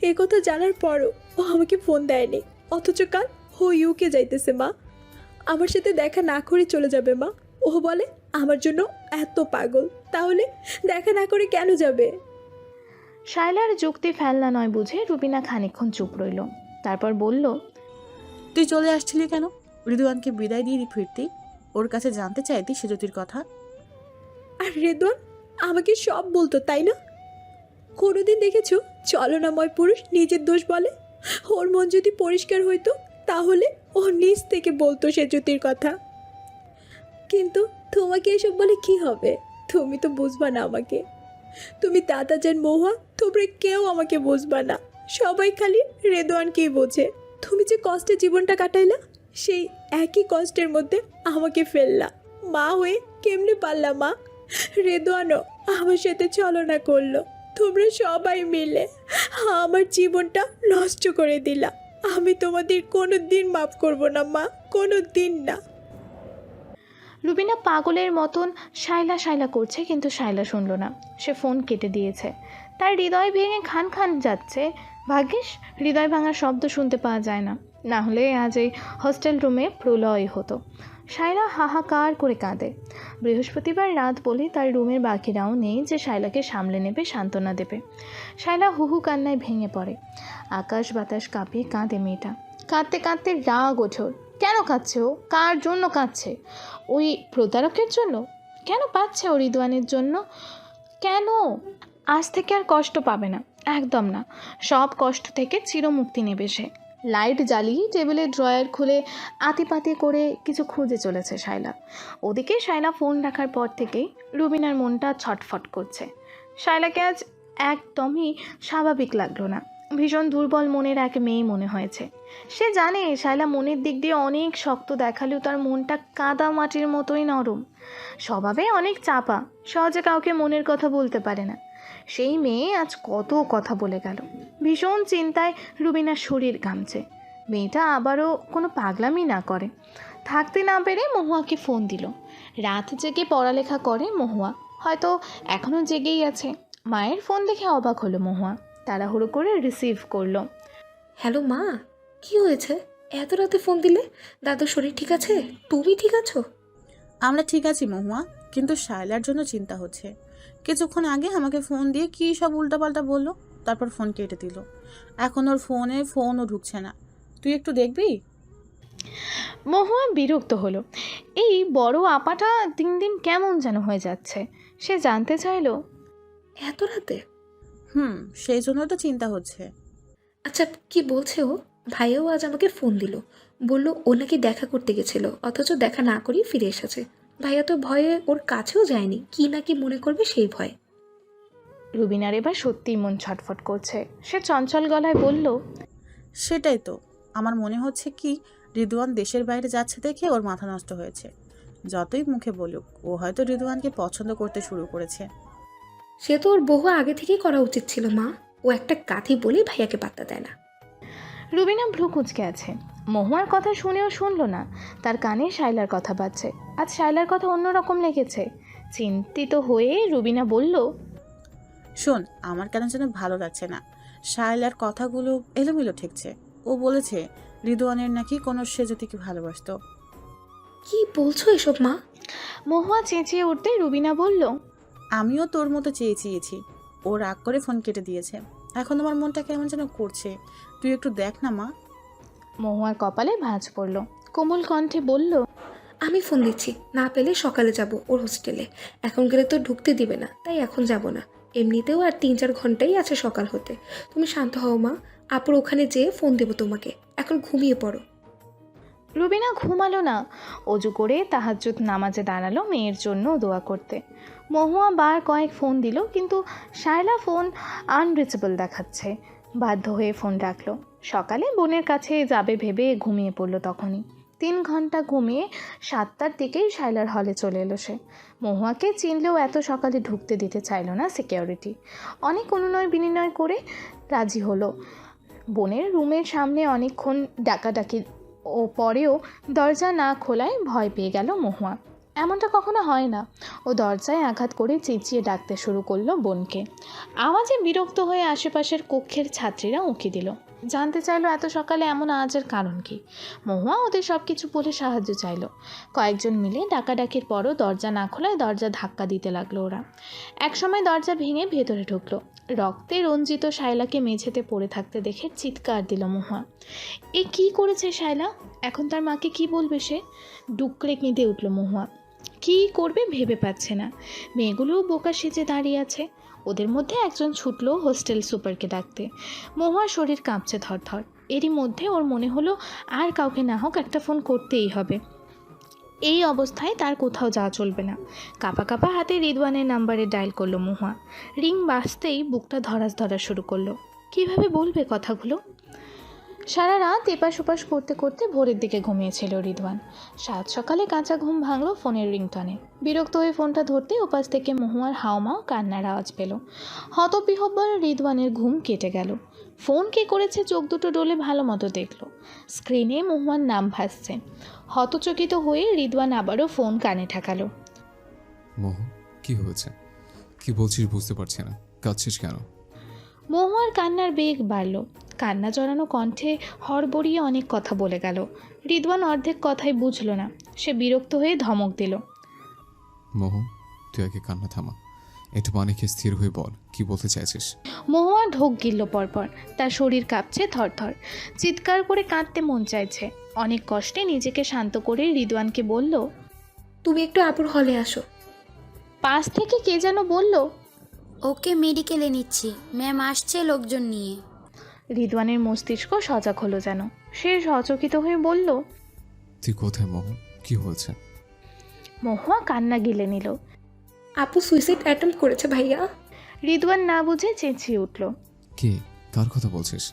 এ কথা জানার পরও ও আমাকে ফোন দেয়নি, অথচ কাল ও ইউকে যাইতেছে মা। আমার সাথে দেখা না করে চলে যাবে মা। ও বলে আমার জন্য এত পাগল, তাহলে দেখা না করে কেন যাবে? শায়লার যুক্তি ফেলনা নয় বুঝে রুবিনা খানিকক্ষণ চুপ রইল, তারপর বলল, তুই চলে আসছিলি কেন? রিদওয়ানকে বিদায় দিয়ে ফিরতি, ওর কাছে জানতে চাইতি সেজুতির কথা। আর রেদওয়ান আমাকে সব বলতো, তাই না? কোনোদিন দেখেছো চলনাময় পুরুষ নিজের দোষ বলে? ওর মন যদি পরিষ্কার হইতো তাহলে ও নিজ থেকে বলতো সে জ্যোতির কথা। কিন্তু তোমাকে এসব বলে কি হবে? তুমি তো বুঝবা না আমাকে। তুমি দাদা যান মহুয়া, তোমরা কেউ আমাকে বুঝবা না। সবাই খালি রেদওয়ানকেই বোঝে। তুমি যে কষ্টে জীবনটা কাটাইলা, সেই একই কষ্টের মধ্যে আমাকে ফেললা। মা হয়ে কেমনে পারলা মা? রেদওয়ানও আমার সাথে ছলনা করলো। তোমরা সবাই মিলে আমার জীবনটা নষ্ট করে দিলা। আমি তোমাদের কোনো দিন মাফ করবো না মা, কোনো দিন না। রুবিনা পাগলের মতন শায়লা শায়লা করছে, কিন্তু শায়লা শুনল না। সে ফোন কেটে দিয়েছে। তার হৃদয় ভেঙে খান খান যাচ্ছে। ভাগ্যিস হৃদয় ভাঙার শব্দ শুনতে পাওয়া যায় না, না হলে আজ এই হস্টেল রুমে প্রলয় হতো। শায়লা হাহাকার করে কাঁদে। বৃহস্পতিবার রাত বলে তার রুমের বাকিরাও নেই যে শায়লাকে সামলে নেবে, সান্ত্বনা দেবে। শায়লা হুহু কান্নায় ভেঙে পড়ে। আকাশ বাতাস কাঁপিয়ে কাঁদে মেয়েটা। কাঁদতে কাঁদতে রাগ ওঠে ওর। কেন কাঁদছে ও? কার জন্য কাঁদছে? ওই প্রতারকের জন্য? কেন পাচ্ছে ও রিদওয়ানের জন্য? কেন? আজ থেকে আর কষ্ট পাবে না, একদম না। সব কষ্ট থেকে চিরমুক্তি নেবে সে। লাইট জ্বালিয়ে টেবিলের ড্রয়ার খুলে আতিপাতি করে কিছু খুঁজে চলেছে শায়লা। ওদিকে শায়লা ফোন রাখার পর থেকেই রুবিনার মনটা ছটফট করছে। শায়লাকে আজ একদমই স্বাভাবিক লাগলো না। ভীষণ দুর্বল মনের এক মেয়ে মনে হয়েছে। সে জানে শায়লা মনের দিক দিয়ে অনেক শক্ত দেখালেও তার মনটা কাদা মাটির মতোই নরম। স্বভাবে অনেক চাপা, সহজে কাউকে মনের কথা বলতে পারে না। সেই মেয়ে আজ কত কথা বলে গেল। ভীষণ চিন্তায় রুবিনার শরীর ঘামছে। মেয়েটা আবারও কোনো পাগলামি না করে। থাকতে না পেরে মহুয়াকে ফোন দিল। রাত জেগে পড়ালেখা করে মহুয়া, হয়তো এখনও জেগেই আছে। মায়ের ফোন দেখে অবাক হলো মহুয়া, তাড়াহুড়ো করে রিসিভ করলো। হ্যালো মা, কি হয়েছে? এত রাতে ফোন দিলে? দাদুর শরীর ঠিক আছে? তুমি ঠিক আছো? আমরা ঠিক আছি মহুয়া, কিন্তু শায়লার জন্য চিন্তা হচ্ছে। কিছুক্ষণ আগে আমাকে ফোন দিয়ে কী সব উল্টাপাল্টা বললো, তারপর ফোন কেটে দিল। এখন ওর ফোনও ঢুকছে না। তুই একটু দেখবি? মহুয়া বিরক্ত হলো। এই বড় আপাটা দিন দিন কেমন যেন হয়ে যাচ্ছে। সে জানতে চাইলো, এত রাতে? সেই জন্য তো চিন্তা হচ্ছে। আচ্ছা কি বলছে ও? ভাইয়াও আজ আমাকে ফোন দিল, বলল ও নাকি দেখা করতে গেছিল, অথচ দেখা না করেই ফিরে এসেছে। ভাইয়া তো ভয়ে ওর কাছেও যায়নি, কি নাকি মনে করবে সেই ভয়। রুবিনার এবার সত্যিই মন ছটফট করছে। সে চঞ্চল গলায় বলল, সেটাই তো, আমার মনে হচ্ছে কি রিদওয়ান দেশের বাইরে যাচ্ছে দেখে ওর মাথা নষ্ট হয়েছে। যতই মুখে বলুক, ও হয়তো রিদওয়ানকে পছন্দ করতে শুরু করেছে। সে তো ওর বহু আগে থেকেই করা উচিত ছিল মা। ও একটা কাঁথি বলেই ভাইয়াকে পাত্তা দেয় না। রুবিনা ভ্রু কুঁচকে আছে। মহুয়ার কথা শুনেও শুনল না, তার কানে শায়লার কথা বাজছে। আজ শায়লার কথা অন্যরকম লেগেছে। চিন্তিত হয়ে রুবিনা বলল, শোন, আমার কেন যেন ভালো লাগছে না। শায়লার কথাগুলো এলোমেলো ঠেকছে। ও বলেছে রিদওয়ানের নাকি কোনো সেজতিকে ভালোবাসতো। কি বলছো এসব মা? মহুয়া চেঁচিয়ে উঠতে রুবিনা বলল, আমিও তোর মতো চেয়েছি। ও রাগ করে ফোন কেটে দিয়েছে। এখন আমার মনটা কেমন যেন করছে। তুই একটু দেখ না মা। মহুয়ার কপালে ভাঁজ পড়ল। কোমল কণ্ঠে বলল, আমি ফোন দিচ্ছি, না পেলে সকালে যাব ওর হোস্টেলে। এখন গেলে তো ঢুকতে দিবে না, তাই এখন যাব না। এমনিতেও আর 3-4 ঘন্টাই আছে সকাল হতে। তুমি শান্ত হও মা, আপুর ওখানে যেয়ে ফোন দেবো তোমাকে। এখন ঘুমিয়ে পড়ো। রুবিনা ঘুমালো না। অজু করে তাহাজ্জুদ নামাজে দাঁড়ালো মেয়ের জন্য দোয়া করতে। মহুয়া বার কয়েক ফোন দিল, কিন্তু শায়লা ফোন আনরিচেবল দেখাচ্ছে। বাধ্য হয়ে ফোন রাখলো। সকালে বোনের কাছে যাবে ভেবে ঘুমিয়ে পড়লো। তখনই 3 ঘন্টা ঘুমিয়ে 7টার দিকেই শায়লার হলে চলে এলো সে। মহুয়াকে চিনলেও এত সকালে ঢুকতে দিতে চাইল না সিকিউরিটি। অনেক অনুনয় বিনিময় করে রাজি হলো। বোনের রুমের সামনে অনেকক্ষণ ডাকাডাকি ও পরেও দরজা না খোলায় ভয় পেয়ে গেল মহুয়া। এমনটা কখনো হয় না। ও দরজায় আঘাত করে চেঁচিয়ে ডাকতে শুরু করলো বোনকে। আওয়াজে বিরক্ত হয়ে আশেপাশের কক্ষের ছাত্রীরা উঁকি দিল। জানতে চাইলো এত সকালে এমন আওয়াজের কারণ কি। মহুয়া ওদের সব কিছু বলে সাহায্য চাইলো। কয়েকজন মিলে ডাকাডাকির পরও দরজা না খোলায় দরজা ধাক্কা দিতে লাগলো ওরা। একসময় দরজা ভেঙে ভেতরে ঢুকলো। রক্তে রঞ্জিত শায়লাকে মেঝেতে পড়ে থাকতে দেখে চিৎকার দিল মহুয়া। এ কি করেছে শায়লা? এখন তার মাকে কি বলবে সে? ডুকরে কেঁদে উঠল মহুয়া। কি করবে ভেবে পাচ্ছে না। মেয়েগুলোও বোকা সেজে দাঁড়িয়ে আছে। ওদের মধ্যে একজন ছুটলো হোস্টেল সুপারকে ডাকতে। মহুয়ার শরীর কাঁপছে থরথর। এরই মধ্যে ওর মনে হলো আর কাউকে না হোক একটা ফোন করতেই হবে। এই অবস্থায় তার কোথাও যাওয়া চলবে না। কাঁপা কাঁপা হাতে রিদওয়ানের নাম্বারে ডায়াল করলো মহুয়া। রিং বাজতেই বুকটা ধরাস ধরা শুরু করলো। কিভাবে বলবে কথাগুলো? সারা রাত এপাশ ওপাশ করতে করতে ভোরের দিকে ঘুমিয়েছিল রিদওয়ান। সাত সকালে কাঁচা ঘুম ভাঙলো ফোনের রিংটনে। বিরক্ত হয়ে ফোনটা ধরতে ওপাশ থেকে মহুয়ার হাওমাও কান্নার আওয়াজ পেল। হতবিহ্বল রিদওয়ানের ঘুম কেটে গেল। ফোন কে করেছে চোখ দুটো ডলে ভালো মতো দেখল। স্ক্রিনে মহুয়ার নাম ভাসছে। হতচকিত হয়ে রিদওয়ান আবারও ফোন কানে ঠেকালো। মোহ, কি হয়েছে? কি বলছিস বুঝতে পারছি না। কাঁদছিস কেন? মহুয়ার কান্নার বেগ বাড়ল। কান্না জড়ানো কণ্ঠে হড়বড়িয়ে অনেক কথা বলে গেল। রিদওয়ান অর্ধেক কথাই বুঝল না। সে বিরক্ত হয়ে ধমক দিল। মোহ, তুই আগে কান্না থামা। একটু পানিকে স্থির হয়ে বল, কি বলতে চাইছিস? মহুয়া ঢোক গিলল পরপর। তার শরীর কাঁপছে থরথর। চিৎকার করে কাঁদতে মন চাইছে। অনেক কষ্টে নিজেকে শান্ত করে রিদওয়ানকে বলল, তুমি একটু আপুর হলে আসো। পাশ থেকে কে যেন বলল, ওকে মেডিকেলে নিচ্ছি, ম্যাম আসছে লোকজন নিয়ে। রিদওয়ানের মস্তিষ্ক সজাগ হলো যেন। সে সচকিত হয়ে বলল, তুই কোথায় মোহ? কি হয়েছে? মহুয়া কান্না গিলে নিল। আপু সুইসাইড অ্যাটেম্প করেছে ভাইয়া। রিদওয়ান না বুঝে চেঁচিয়ে উঠল। কে? কার কথা বলছিস?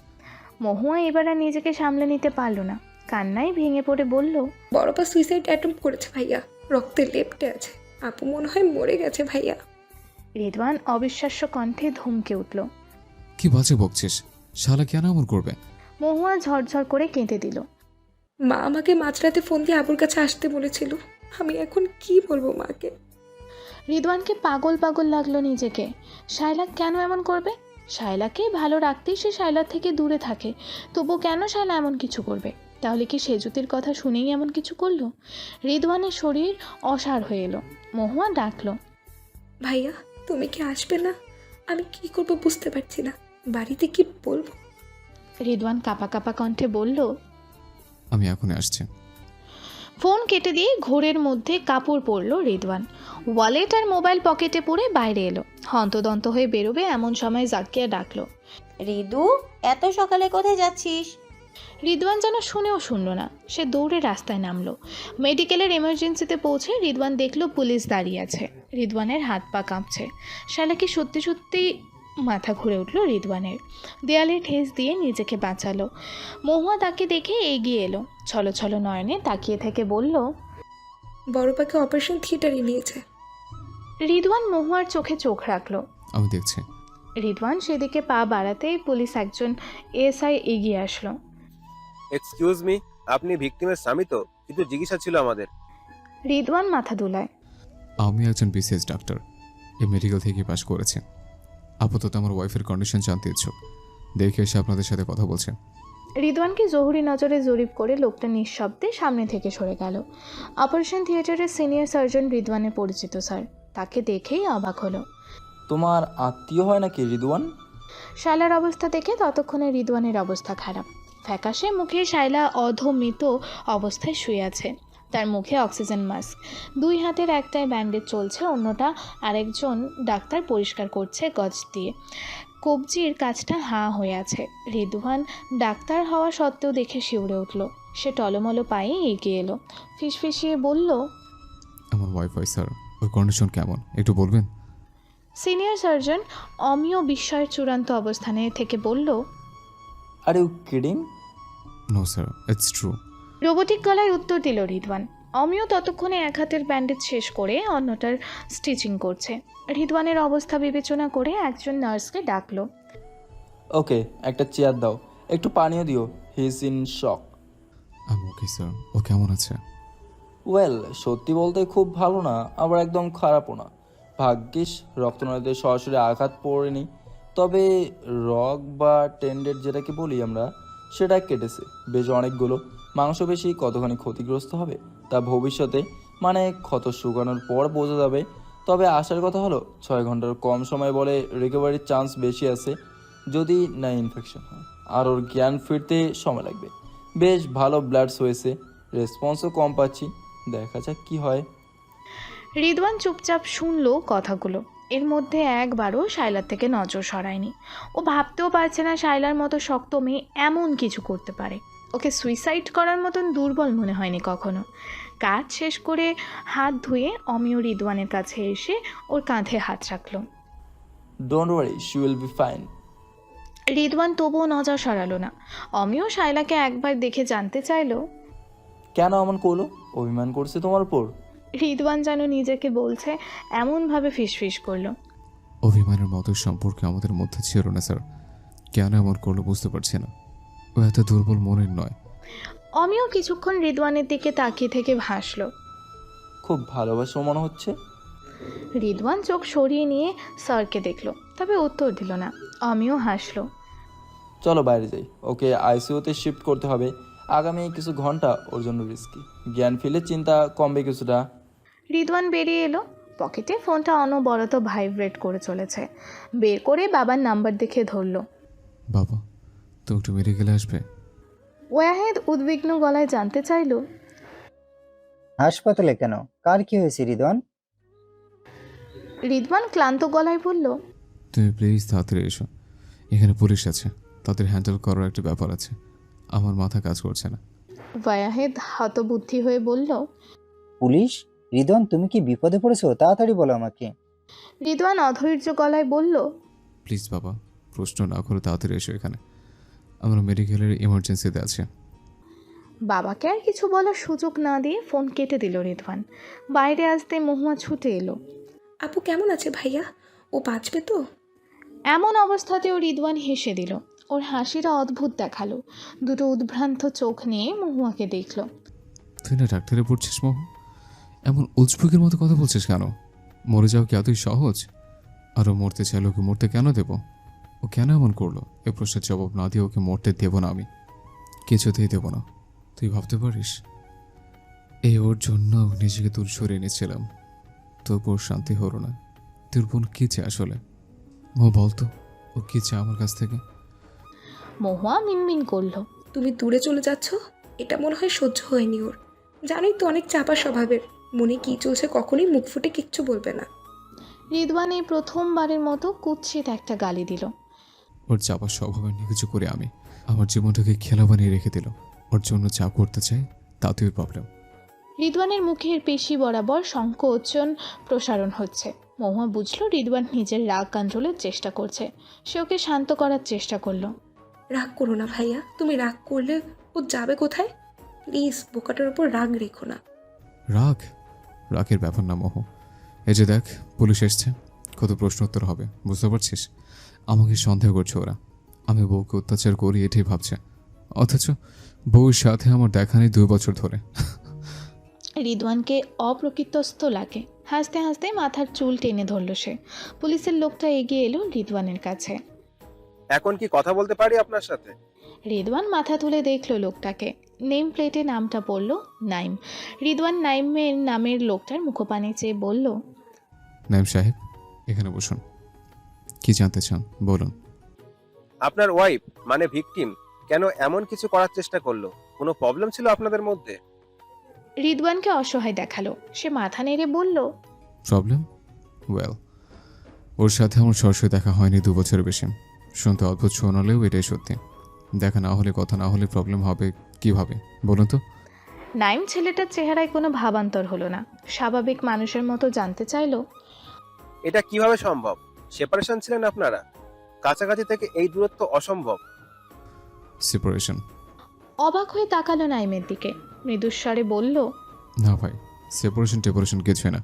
মহুয়া এবার আর নিজেকে সামলে নিতে পারল না। কান্নায় ভেঙে পড়ে বলল, বড়পা সুইসাইড অ্যাটেম্প করেছে ভাইয়া। রক্তে লেপ্টে আছে। আপু মনে হয় মরে গেছে ভাইয়া। রিদওয়ান অবিশ্বাস্য কণ্ঠে ধমকে উঠল। কি বাজে বকছিস? শালা কেন এমন করবে? মহুয়া ঝরঝর করে কেঁদে দিল। মা আমাকে মাঝরাতে ফোন দিয়ে আপুর কাছে আসতে বলেছিল। আমি এখন কি বলবো মাকে? রিদওয়ানকে পাগল পাগল লাগলো নিজেকে। শায়লা কেন এমন করবে? শায়লাকে ভালো রাখতেই সে শায়লার থেকে দূরে থাকে। তবু কেন শায়লা এমন কিছু করবে? তাহলে কি সেজুতির কথা শুনেই এমন কিছু করলো? রিদওয়ানের শরীর অসাড় হয়ে এলো। মহুয়া ডাকলো, ভাইয়া তুমি কি আসবে না? আমি কি করব বুঝতে পারছি না। বাড়িতে কি বলবো? রিদওয়ান কাঁপা কাঁপা কণ্ঠে বলল, আমি এখনই আসছি। ফোন কেটে দিয়ে ঘোরের মধ্যে কাপড় পরলো রিদওয়ান। ওয়ালেট আর মোবাইল পকেটে পরে বাইরে এলো। হন্তদন্ত হয়ে বেরোবে এমন সময় জাকিয়া ডাকলো, রিদু, এত সকালে কোথায় যাচ্ছিস? রিদওয়ান যেন শুনেও শুনল না। সে দৌড়ে রাস্তায় নামলো। মেডিকেলের এমার্জেন্সিতে পৌঁছে রিদওয়ান দেখলো পুলিশ দাঁড়িয়ে আছে। রিদওয়ানের হাত পা কাঁপছে। শালা কি সত্যি সত্যি মাথা ঘুরে উঠল রিদওয়ানের। দেয়ালে ঠেস দিয়ে নিজেকে বাঁচালো। মহুয়া তাকে দেখে এগিয়ে এলো। ছলো ছলো নয়নে তাকিয়ে থেকে বলল, বড়পাকে অপারেশন থিয়েটারে নিয়েছে। রিদওয়ান মহুয়ার চোখে চোখ রাখলো। আমি দেখছি। রিদওয়ান সেদিকে পা বাড়াতেই পুলিশ একজন এসআই এগিয়ে আসলো। এক্সকিউজ মি, আপনি ভিকটিমের স্বামী তো? কিন্তু জিজ্ঞাসা ছিল আমাদের। রিদওয়ান মাথা দুলায়। আমি একজন বিসিএস ডাক্তার, এই মেডিকেল থেকে পাশ করেছি। আপাতত আমার ওয়াইফের কন্ডিশন জানতে ইচ্ছুক, দেখে এসে আপনাদের সাথে কথা বলছে। রিদওয়ানকে জহুরি নজরে জরিপ করে লোকটা নিঃশব্দে সামনে থেকে সরে গেল। অপারেশন থিয়েটারের সিনিয়র সার্জন রিদওয়ানের পরিচিত স্যার, তাকে দেখেই অবাক হলো। তোমার আত্মীয় হয় নাকি রিদওয়ান? শায়লার অবস্থা দেখে ততক্ষণে রিদওয়ানের অবস্থা খারাপ। ফ্যাকাশে মুখে শায়লা অধমিত অবস্থায় শুয়ে আছে, তার মুখে অক্সিজেন মাস্ক, দুই হাতের একটায় ব্যান্ডেজ চলছে, অন্যটা আরেকজন ডাক্তার পরিষ্কার করছে গজ দিয়ে। কবজির কাজটা হাঁ হয়ে আছে। রিদওয়ান ডাক্তার হওয়া সত্ত্বেও দেখে শিউরে উঠল। সে টলমলো পায়ে এগিয়ে এলো, ফিসফিসিয়ে বলল, আমার ওয়াইফ হয় স্যার, ওর কন্ডিশন কেমন একটু বলবেন? সিনিয়র সার্জন অমিয় বিস্ময়ের চূড়ান্ত অবস্থানে থেকে বলল, are you kidding? No sir, it's true. Robotic গলায় উত্তর দিল রিদওয়ান। অমিয় ততক্ষণে এক হাতের ব্যান্ডেজ শেষ করে অন্যটার স্টিচিং করছে। রিদওয়ানের অবস্থা বিবেচনা করে একজন নার্সকে ডাকলো। ওকে, একটা চেয়ার দাও, একটু পানিও দিও, হি ইজ ইন শক। আমি ওকে স্যার, ও কেমন আছে? ওয়েল, সত্যি বলতে খুব ভালো না, আবার একদম খারাপও না। ভাগ্যিস রক্তনালীতে সরাসরি আঘাত পড়েনি, তবে রগ বা টেন্ডেট যেটাকে বলি আমরা, সেটা কেটেছে বেশ অনেকগুলো। মাংসপেশি কতখানি ক্ষতিগ্রস্ত হবে তা ভবিষ্যতে, মানে ক্ষত শুকানোর পর বোঝা যাবে। তবে আসার কথা হলো 6 ঘন্টার কম সময় বলে রিকভারির চান্স বেশি আছে, যদি না ইনফেকশন হয়। আর ওর জ্ঞান ফিরতে সময় লাগবে। বেশ ভালো ব্লাডস হয়েছে, রেসপন্সও কম পাচ্ছি, দেখা যাক কি হয়। রিদওয়ান চুপচাপ শুনলো কথাগুলো। এর মধ্যে একবারও শায়লার থেকে নজর সরায়নি। ও ভাবতেও পারছে না শায়লার মতো শক্ত মেয়ে এমন কিছু করতে পারে। ওকে সুইসাইড করার মতন দুর্বল মনে হয়নি কখনো। কাজ শেষ করে হাত ধুয়ে অমিয় রিদওয়ানের কাছে এসে ওর কাঁধে হাত রাখলো। Don't worry, she will be fine. Ridwan তবুও নজর সরালো না। অমিয় শায়লাকে একবার দেখে জানতে চাইলো, কেন এমন করলো? অভিমান করছে তোমার উপর? রিদওয়ান যেন নিজেকে বলছে এমনভাবে ফিসফিস করলো। অভিমানের মতো সম্পর্ক আমাদের মধ্যে ছিল না স্যার, কেন এমন করলো বুঝতে পারছি না। ও এত দুর্বল মনের নয়। অমিয় কিছুক্ষণ রিদওয়ানের দিকে তাকিয়ে থেকে ভাসলো। খুব ভালোবাসো মনে হচ্ছে। রিদওয়ান চোখ সরিয়ে নিয়ে স্যারকে দেখলো, তবে উত্তর দিল না। অমিয় হাসলো। চলো বাইরে যাই, ওকে আইসিইউতে শিফট করতে হবে। আগামী কিছু ঘন্টা ওর জন্য রিস্কি। জ্ঞান ফিরলে চিন্তা কমবে কিছুটা। রিদওয়ান বেরিয়ে এলো। পকেটে ফোনটা অনবরত ভাইব্রেট করে চলেছে। বের করে বাবার নাম্বার দেখে ধরলো। বাবা, তুমি একটু মেডিকেলে আসবে? ওয়াহেদ উদ্বিগ্ন গলায় জানতে চাইলো, হাসপাতালে কেন? কার কি হয়েছে রিদওয়ান? রিদওয়ান ক্লান্ত গলায় বলল, তুমি প্লিজ তাড়াতাড়ি এসো, এখানে পুলিশ আছে, তাদের হ্যান্ডেল করার একটা ব্যাপার আছে, আমার মাথা কাজ করছে না। ওয়াহেদ হতবুদ্ধি হয়ে বলল, পুলিশ? রিদওয়ান, তুমি কি বিপদে পড়েছো? তাড়াতাড়ি বলো আমাকে। রিদওয়ান অধৈর্য গলায় বলল, প্লিজ বাবা, প্রশ্ন না করে তাড়াতাড়ি এসো এখানে, আমরা মেডিকেলের ইমার্জেন্সিতে আছে। বাবাকে আর কিছু বলার সুযোগ না দিয়ে ফোন কেটে দিল রিদওয়ান। বাইরে আসতে মহুয়া ছুটে এলো। আপু কেমন আছে ভাইয়া? ও বাঁচবে তো? এমন অবস্থাতেও রিদওয়ান হেসে দিল। ওর হাসিটা অদ্ভুত দেখালো। দুটো উদ্ভ্রান্ত চোখ নিয়ে মহুয়াকে দেখল। তুই না ডাক্তারে পড়ছিস মহু, এমন উজবুকের মতো কথা বলছিস কেন? মরে যাও কি এতই সহজ? আরও মরতে চাইলে ওকে মরতে কেন দেব? ও কেন এমন করলো? এ প্রশ্নের জবাব না দিয়ে ওকে মরতে দেব না, আমি কিছুতেই দেব না। তুই ভাবতে পারিস এই ওর জন্য নিজেকে দূর সরিয়ে এনেছিলাম, তবুও শান্তি হলো না। তোর বোন কী চায় আসলে? ও বলতো, ও কী চায় আমার কাছ থেকে? মহুয়া মিনমিন করলো, তুমি দূরে চলে যাচ্ছ, এটা মনে হয় সহ্য হয়নি ওর। জানোই তো অনেক চাপা স্বভাবের, মনে কি চলছে কখনোই মুখ ফুটে কিচ্ছু বলবে না। রিদওয়ান এই প্রথমবারের মতো কুৎসিত একটা গালি দিল। ওর চাপা স্বভাবে নিকুচু করে আমি আমার জীবনটাকে খেলা বানিয়ে রেখে দিল। ওর জন্য যা করতে চাই তাতেই ওর প্রবলেম। রিদওয়ানের মুখের পেশি বরাবর সংকোচন প্রসারণ হচ্ছে। মহুয়া বুঝলো রিদওয়ান নিজের রাগ কন্ট্রোলের চেষ্টা করছে। সে ওকে শান্ত করার চেষ্টা করলো। রাগ করো না ভাইয়া, তুমি রাগ করলে ও যাবে কোথায়? প্লিজ বোকাটার উপর রাগ রেখো না। রাগ? রাগের ব্যাপার না মোহ। এই যে দেখ, পুলিশ এসছে, কত প্রশ্ন উত্তর হবে, বুঝতে পারছিস? আমাকে সন্দেহ করছে ওরা, আমি বউকে অত্যাচার করি এটাই ভাবছে, অথচ বউর সাথে আমার দেখা নেই 2 বছর ধরে। রিদওয়ানকে অপ্রকৃতস্থ লাগে। হাসতে হাসতে মাথার চুল টেনে ধরল সে। পুলিশের লোকটা এগিয়ে এলো রিদওয়ানের কাছে। এখন কি কথা বলতে পারি আপনার সাথে? রিদওয়ান মাথা তুলে দেখলো লোকটাকে। নেম প্লেটে নামটা পড়ল নাইম। রিদওয়ান নাইমের নামের লোকটার মুখপানে চেয়ে বলল, নাইম সাহেব, এখানে বসুন। কি জানতে চান বলুন। আপনার ওয়াইফ মানে ভিকটিম কেন এমন কিছু করার চেষ্টা করলো? কোনো প্রবলেম ছিল আপনাদের মধ্যে? রিদওয়ানকে অসহায় দেখালো। সে মাথা নেড়ে বলল, প্রবলেম? ওয়েল, ওর সাথে আমার সরাসরি দেখা হয়নি 2 বছরের বেশি। শুনতে অদ্ভুত শোনালেও এটাই সত্যি। দেখা না হলে, কথা না হলে প্রবলেম হবে কিভাবে বলুন তো? নাইম ছেলেটার চেহারায় কোনো ভাবান্তর হলো না। স্বাভাবিক মানুষের মতো জানতে চাইলো, এটা কিভাবে সম্ভব? সেপারেশন ছিলেন আপনারা? কাছাকাছি থেকে এই দূরত্ব অসম্ভব। সেপারেশন? অবাক হয়ে তাকালো নাইমের দিকে। মৃদুস্বরে বলল, না ভাই, সেপারেশন কিছুই না।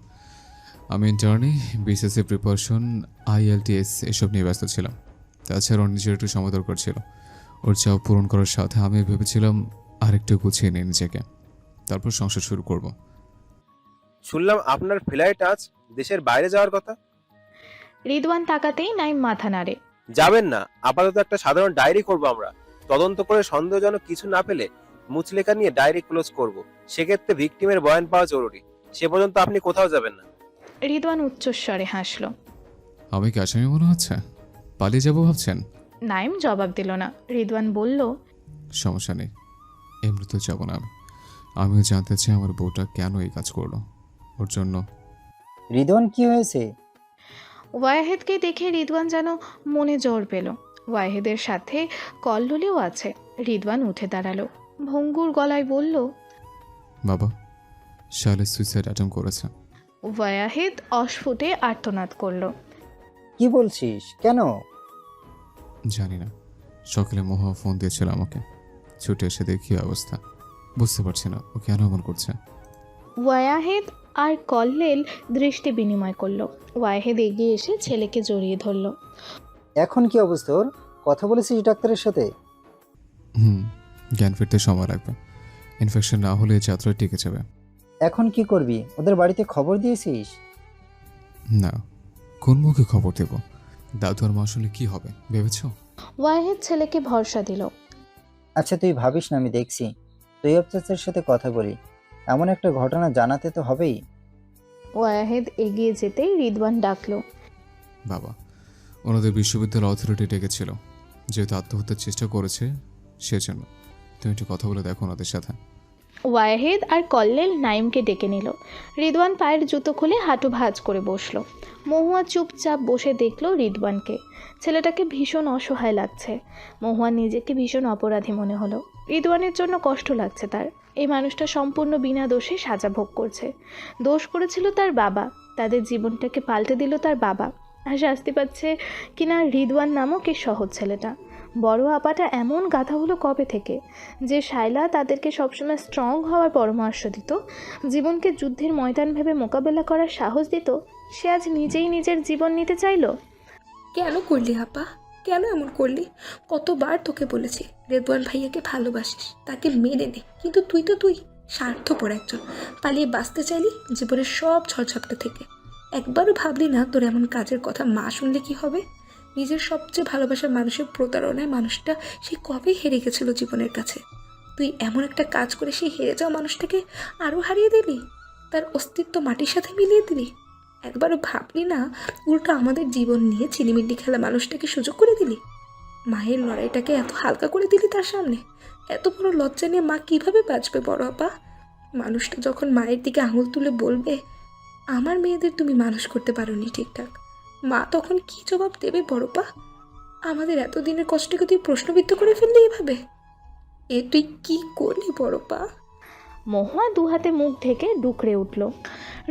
আমি ইন্টার্নি, বিসিএসসি প্রিপারেশন, IELTS এসব নিয়ে ব্যস্ত ছিলাম। তাছাড়া ওর নিজের একটু সময় দরকার ছিল। ওর চাও পূরণ করার সাথে আমি ভেবেছিলাম আরেকটু গুছিয়ে নিয়ে নিজেকে, তারপর সংসার শুরু করব। শুনলাম আপনার ফ্লাইট আজ দেশের বাইরে যাওয়ার কথা। রিদওয়ান তাকাতেই নাইম মাথা নাড়ে। যাবেন না, আপাতত একটা সাধারণ ডায়েরি করব আমরা। তদন্ত করে সন্দেহজনক কিছু না পেলে মুচলেখা নিয়ে ডায়েরি ক্লোজ করব। সেক্ষেত্রে ভিকটিমের বয়ান পাওয়া জরুরি। সে পর্যন্ত আপনি কোথাও যাবেন না। রিদওয়ান উচ্চস্বরে হাসল। আমি কি আসামি মনে হচ্ছে? পালিয়ে যাবো ভাবছেন? নাইম জবাব দিল না। রিদওয়ান বলল, সমস্যা নেই, এমনি তো যাবো না। আমিও জানতে চাই আমার বউটা কেন এই কাজ করলো। ওর জন্য। রিদওয়ান, কি হয়েছে? ওয়াহেদকে দেখে রিদওয়ান যেন মনে জোর পেল। ওয়াহেদের সাথে কল্লোলেও আছে। রিদওয়ান উঠে দাঁড়ালো। ভঙ্গুর গলায় বলল, বাবা, শালে সুইসাইড অ্যাটেম্প করেছে। ওয়াহেদ অস্ফুটে আর্তনাদ করল। কি বলছিস? কেন? জানি না, সকালে মহা ফোন দিয়েছিল আমাকে। ছুটে এসে দেখি অবস্থা। বুঝতে পারছি না ও কেন এমন করছে। ওয়াহেদ আর কল্লেল দৃষ্টি বিনিময় করলো। ওয়াহেদ এগিয়ে এসে ছেলেকে জড়িয়ে ধরল। এখন কি অবস্থা ওর? কথা বলেছিস ডাক্তারের সাথে? জ্ঞান ফিরতে সময় লাগবে। ইনফেকশন না হলে এই যাত্রা টিকে যাবে। এখন কি করবি? ওদের বাড়িতে খবর দিয়েছিস? না, কোন মুখে খবর দেব? দাদু আর মা আসলে কি হবে ভেবেছ? ওয়াহেদ ছেলেকে ভরসা দিল। আচ্ছা, তুই ভাবিস না, আমি দেখছি। তৈয়ব চাচার সাথে কথা বলি। এমন একটা ঘটনা জানাতে তো হবেই। ওয়াহেদ এগিয়ে যেতেই রিদওয়ান ডাকলো, বাবা, ওনাদের বিশ্ববিদ্যালয় অথরিটি ডেকেছিল, যেহেতু আত্মহত্যার চেষ্টা করেছে সেজন্য। তুমি একটু কথা বলে দেখো ওনাদের সাথে। ওয়াহেদ আর কল্লেল নাইমকে ডেকে নিল। রিদওয়ান পায়ের জুতো খুলে হাঁটু ভাঁজ করে বসলো। মহুয়া চুপচাপ বসে দেখলো রিদওয়ানকে। ছেলেটাকে ভীষণ অসহায় লাগছে। মহুয়া নিজেকে ভীষণ অপরাধী মনে হলো। রিদওয়ানের জন্য কষ্ট লাগছে তার। এই মানুষটা সম্পূর্ণ বিনা দোষে সাজা ভোগ করছে। দোষ করেছিল তার বাবা, তাদের জীবনটাকে পাল্টে দিল তার বাবা, আর শাস্তি পাচ্ছে কিনা রিদওয়ান নামক এই সহজ ছেলেটা। বড় আপাটা এমন গাধা হলো কবে থেকে, যে শায়লা তাদেরকে সবসময় স্ট্রং হওয়ার পরামর্শ দিত, জীবনকে যুদ্ধের ময়দান ভেবে মোকাবেলা করার সাহস দিত, সে আজ নিজেই নিজের জীবন নিতে চাইলো। কেন করলি আপা? কেন এমন করলি? কতবার তোকে বলেছি রেদওয়ান ভাইয়াকে ভালোবাসিস, তাকে মেনে নে, কিন্তু তুই স্বার্থপর একজন। পালিয়ে বাঁচতে চাইলি জীবনের সব ঝড়ঝাপটা থেকে। একবারও ভাবলি না তোর এমন কাজের কথা মা শুনলে কি হবে? নিজের সবচেয়ে ভালোবাসার মানুষের প্রতারণায় মানুষটা সে কবে হেরে গেছিল জীবনের কাছে। তুই এমন একটা কাজ করে সেই হেরে যাওয়া মানুষটাকে আরও হারিয়ে দিলি, তার অস্তিত্ব মাটির সাথে মিলিয়ে দিলি। একবারও ভাবলি না উল্টো আমাদের জীবন নিয়ে চিনিমিড্ডি খেলা মানুষটাকে সুযোগ করে দিলি? মায়ের লড়াইটাকে এত হালকা করে দিলি তার সামনে। এত বড় লজ্জা নিয়ে মা কীভাবে বাঁচবে বড় আপা? মানুষটা যখন মায়ের দিকে আঙুল তুলে বলবে আমার মেয়েদের তুমি মানুষ করতে পারোনি ঠিকঠাক, মা তখন কি জবাব দেবে বড়পা? আমাদের এতদিনের কষ্টকে তুই প্রশ্নবিদ্ধ করে ফেললি এভাবে? তুই কি করলি বড়পা? মহুয়া দুহাতে মুখ ঢেকে ডুকরে উঠল।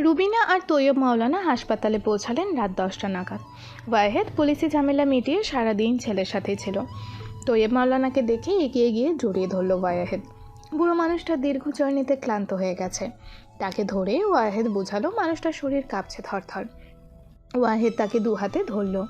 রুবিনা আর তৈয়ব মাওলানা হাসপাতালে পৌঁছালেন রাত 10টা নাগাদ। ওয়াহেদ পুলিশি ঝামেলা মিটিয়ে সারাদিন ছেলের সাথেই ছিল। তৈয়ব মাওলানাকে দেখে এগিয়ে গিয়ে জড়িয়ে ধরল ওয়াহেদ। বুড়ো মানুষটা দীর্ঘ জার্নিতে ক্লান্ত হয়ে গেছে। তাকে ধরে ওয়াহেদ বোঝালো মানুষটার শরীর কাঁপছে থরথর। ওয়াহেদ তাকে দু হাতে ধরলো।